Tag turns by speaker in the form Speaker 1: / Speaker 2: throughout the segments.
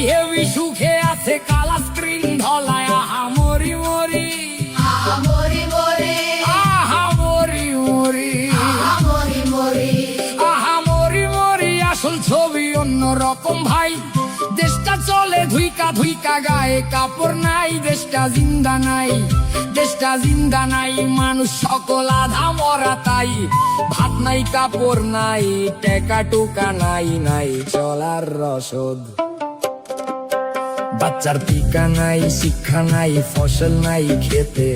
Speaker 1: Heavy সুখে আছে কালা স্ক্রিন ধলায় আহা মরি মরি
Speaker 2: আহা মরি মরি
Speaker 1: আহা মরি মরি
Speaker 2: আহা মরি মরি
Speaker 1: আহা মরি মরি আসল ছবি অন্য রকম ভাই দেশটা চলে ধুইকা ধুইকা গায়ে কাপড় নাই দেশটা জিন্দা নাই দেশটা জিন্দা নাই মানুষ সকল আধা মরা তাই ভাত নাই কাপড় নাই টেকা টুকা নাই নাই চলার রসদ বাচ্চার টিকা নাই শিক্ষা নাই ফসল নাই খেতে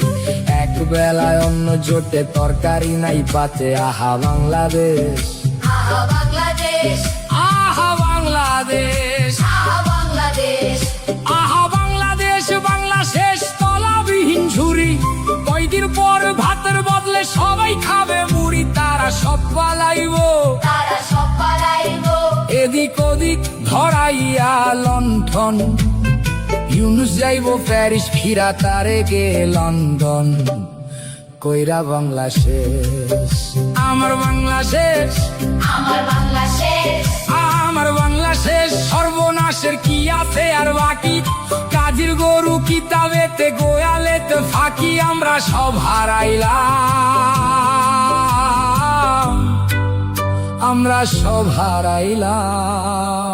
Speaker 1: এক বেলায় অন্ন জোটে তরকারি নাই পাতে আহা বাংলাদেশ
Speaker 2: আহা বাংলাদেশ
Speaker 1: আহা বাংলাদেশ
Speaker 2: আহা বাংলাদেশ
Speaker 1: আহা বাংলাদেশ বাংলা শেষ তলাবিহীন ঝুরি কয়দিন পর ভাতের বদলে সবাই খাবে মুড়ি তারা সব পালাইব
Speaker 2: তারা সব পালাইব
Speaker 1: এদিক ওদিক ধরাইয়া লণ্ঠন ইউনুস যাইব প্যারিস ফিরা তারে গে লন্ডন কইরা বাংলা শেষ আমার বাংলা শেষ
Speaker 2: আমার বাংলাদেশ
Speaker 1: আমার বাংলা শেষ সর্বনাশের কি আছে আর বাকি কাজের গরু কিতাবেতে গোয়ালেতে ফাঁকি আমরা সব হারাইলাম আমরা সব হারাইলাম।